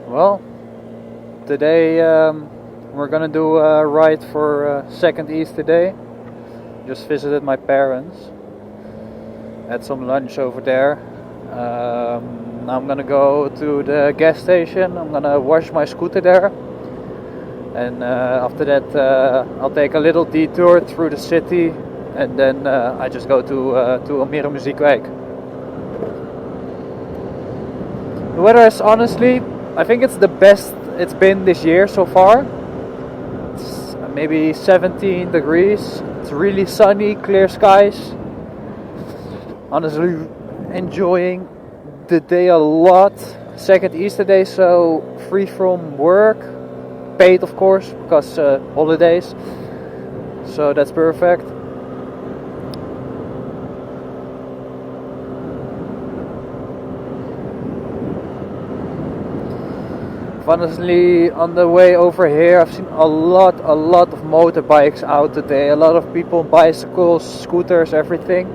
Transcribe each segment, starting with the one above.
Well, today we're gonna do a ride for Second East today. Just visited my parents. Had some lunch over there. Now I'm gonna go to the gas station. I'm gonna wash my scooter there. And after that I'll take a little detour through the city. And then I just go to Almere Muziekwijk. The weather is honestly, I think it's the best it's been this year so far. It's maybe 17 degrees. It's really sunny, clear skies. Honestly, enjoying the day a lot. Second Easter day, so free from work. Paid, of course, because holidays. So that's perfect. Honestly, on the way over here, I've seen a lot of motorbikes out today. A lot of people, bicycles, scooters, everything.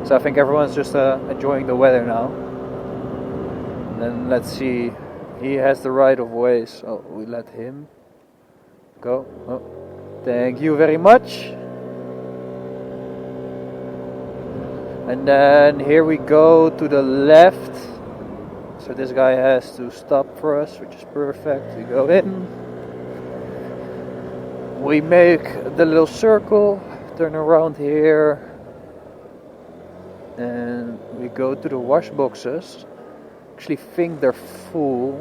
So I think everyone's just enjoying the weather now. And then let's see, he has the right of way, so we let him go. Oh, thank you very much. And then here we go to the left. So this guy has to stop for us, which is perfect. We go in. We make the little circle, turn around here. And we go to the wash boxes. Actually think they're full,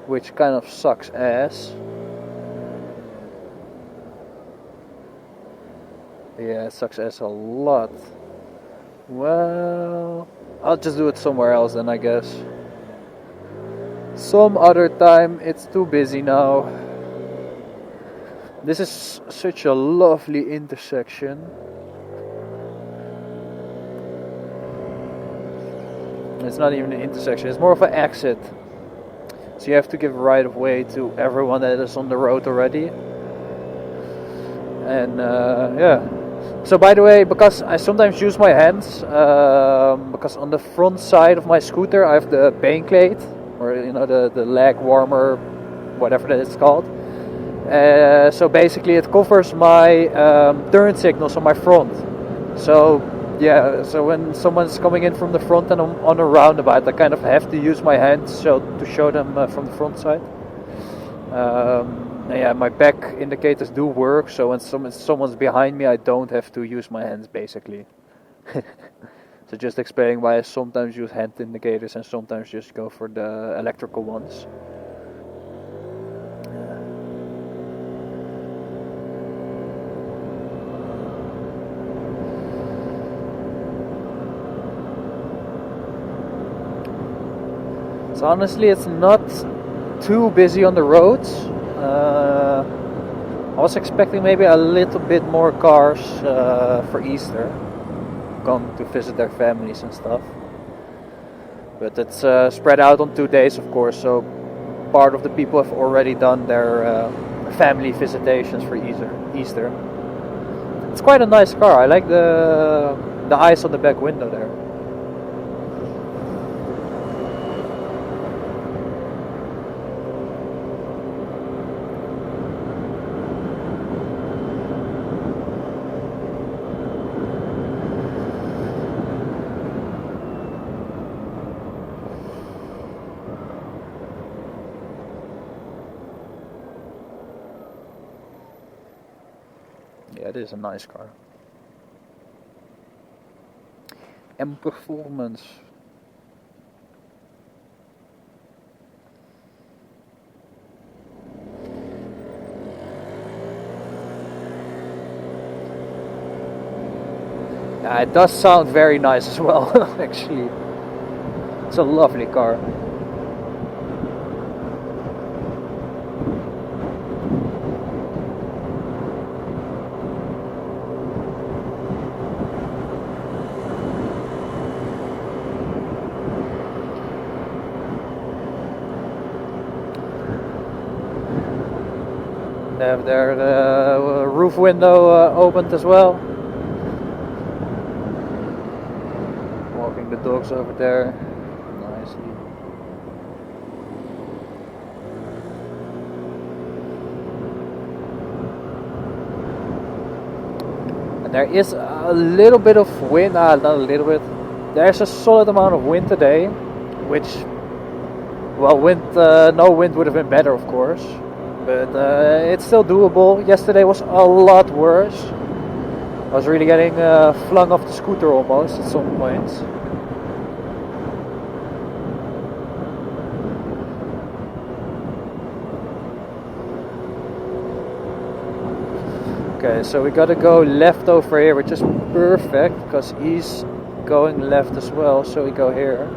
which kind of sucks ass. Yeah, it sucks ass a lot. Well, I'll just do it somewhere else then, I guess. Some other time, it's too busy now. This is such a lovely intersection. It's not even an intersection, it's more of an exit. So you have to give right of way to everyone that is on the road already. And yeah. So by the way, because I sometimes use my hands, because on the front side of my scooter I have the baneplate, or you know, the leg warmer, whatever that is called. So basically it covers my turn signals on my front. So yeah, so when someone's coming in from the front and I'm on a roundabout, I kind of have to use my hands to show them from the front side. Yeah, my back indicators do work, so when someone's behind me, I don't have to use my hands, basically. So just explaining why I sometimes use hand indicators and sometimes just go for the electrical ones. So honestly, it's not too busy on the roads. I was expecting maybe a little bit more cars for Easter, come to visit their families and stuff. But it's spread out on 2 days, of course, so part of the people have already done their family visitations for Easter. It's quite a nice car. I like the eyes on the back window there. Yeah, it is a nice car. M Performance. Yeah, it does sound very nice as well, actually. It's a lovely car. They have their roof window opened as well. Walking the dogs over there nicely. There is a little bit of wind, not a little bit. There's a solid amount of wind today, which, well, no wind would have been better, of course, but it's still doable. Yesterday was a lot worse. I was really getting flung off the scooter almost at some points. Okay, so we gotta go left over here, which is perfect because he's going left as well, so we go here.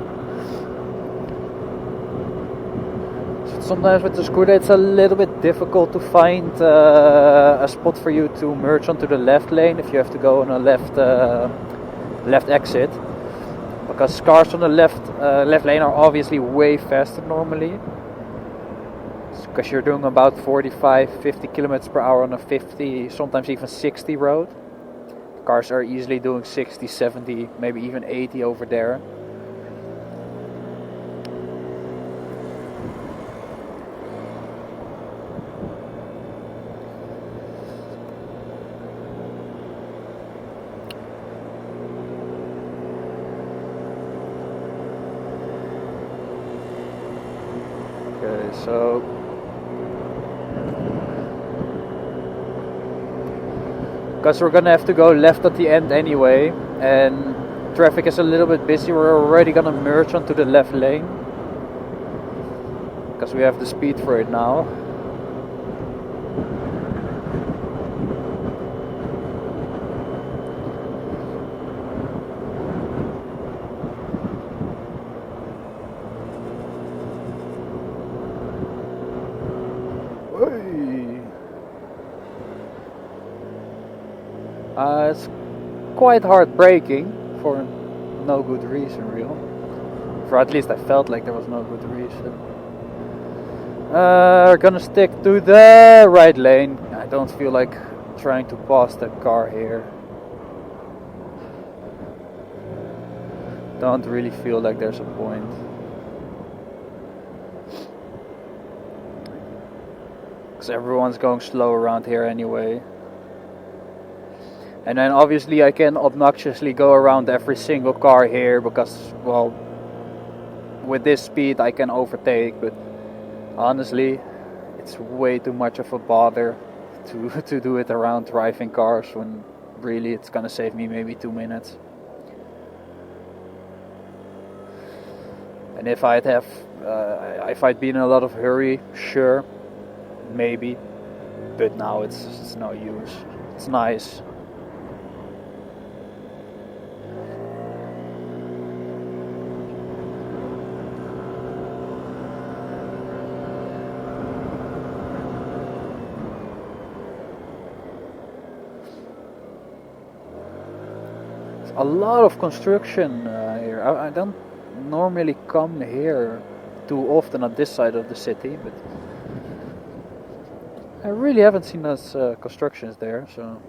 So sometimes with the scooter it's a little bit difficult to find a spot for you to merge onto the left lane if you have to go on a left exit, because cars on the left lane are obviously way faster normally. Because you're doing about 45-50 kilometers per hour on a 50, sometimes even 60 road. Cars are easily doing 60, 70, maybe even 80 over there. Okay, so because we're gonna have to go left at the end anyway, and traffic is a little bit busy, we're already gonna merge onto the left lane because we have the speed for it now. It's quite hard braking for no good reason, real. For at least I felt like there was no good reason. We're gonna stick to the right lane. I don't feel like trying to pass that car here. Don't really feel like there's a point. Because everyone's going slow around here anyway. And then obviously I can obnoxiously go around every single car here because, well, with this speed I can overtake, but honestly it's way too much of a bother to do it around driving cars when really it's gonna save me maybe 2 minutes. And if I'd be in a lot of hurry, sure, maybe, but now it's no use. It's nice. A lot of construction here. I don't normally come here too often on this side of the city, but I really haven't seen those constructions there, so.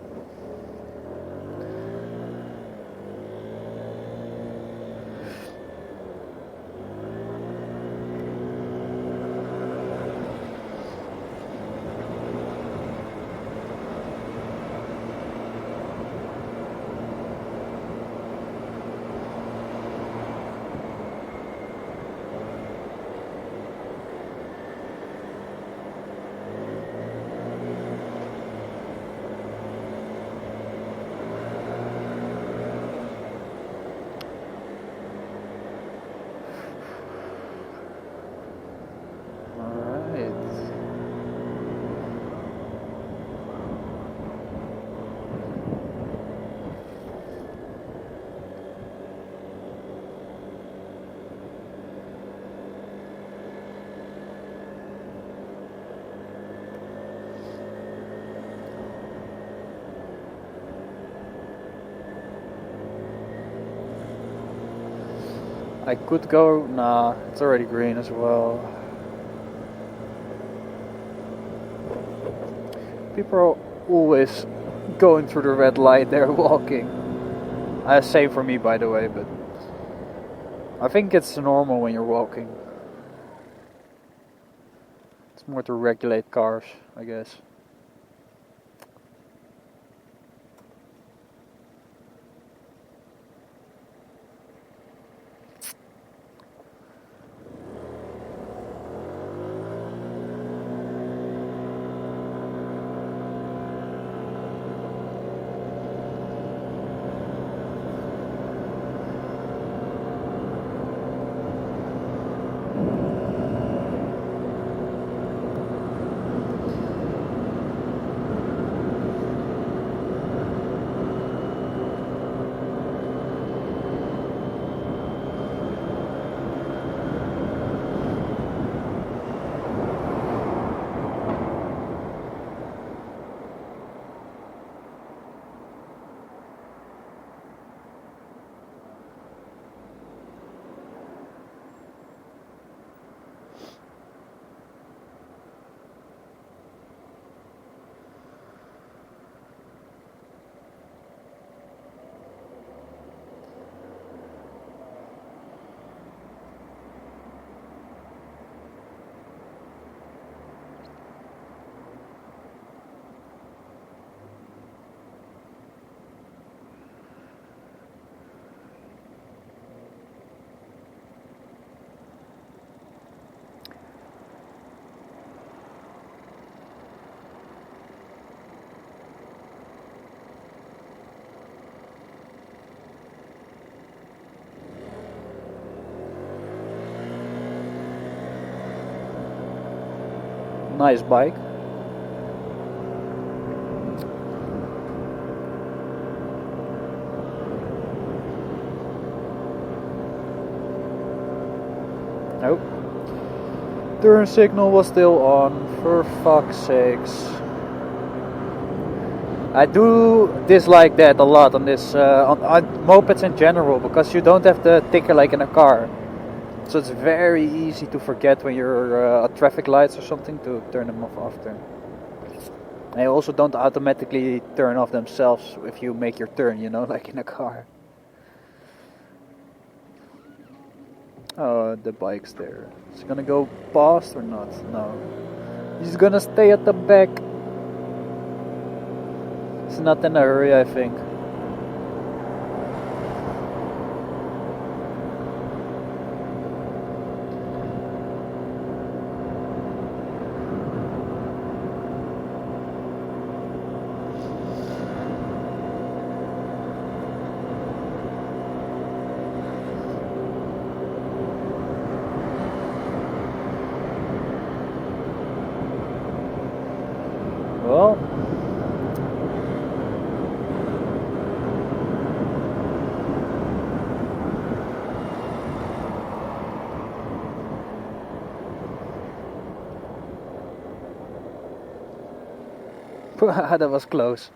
I could go, nah, it's already green as well. People are always going through the red light, they're walking. Same for me, by the way, but I think it's normal when you're walking. It's more to regulate cars, I guess. Nice bike. Nope. Turn signal was still on, for fuck's sakes. I do dislike that a lot on this, on mopeds in general, because you don't have the ticker like in a car. So it's very easy to forget when you're at traffic lights or something to turn them off after. They also don't automatically turn off themselves if you make your turn, you know, like in a car. Oh, the bike's there. Is he gonna go past or not? No. He's gonna stay at the back. He's not in a hurry, I think. Well, that was close.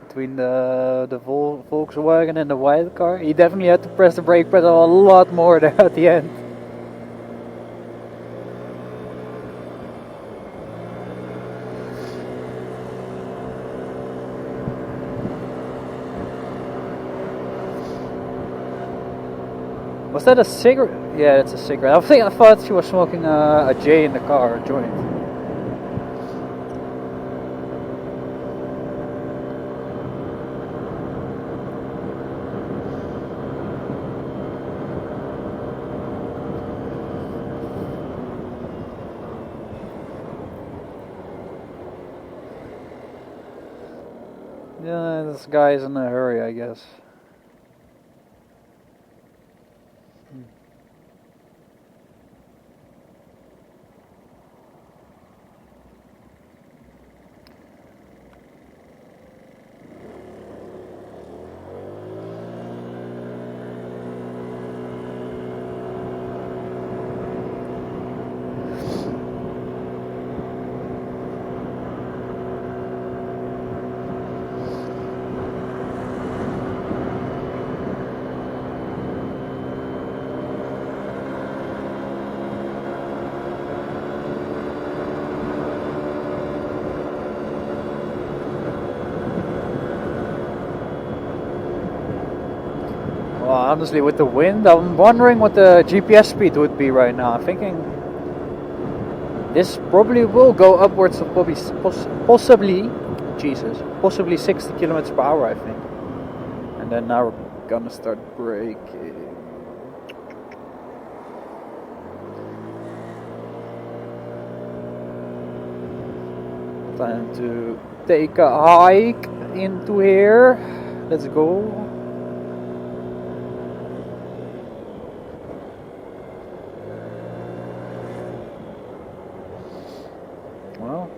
Between the Volkswagen and the white car, he definitely had to press the brake pedal a lot more there at the end. Was that a cigarette? Yeah, it's a cigarette. I thought she was smoking a J in the car, a joint. Yeah, this guy's in a hurry, I guess. Well, honestly, with the wind, I'm wondering what the GPS speed would be right now. I'm thinking this probably will go upwards of possibly 60 kilometers per hour, I think. And then now we're gonna start braking. Time to take a hike into here. Let's go. Well,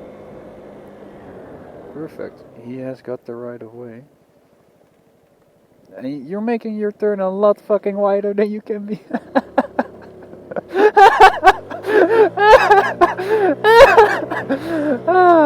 perfect. He has got the right of way. And you're making your turn a lot fucking wider than you can be. Ah,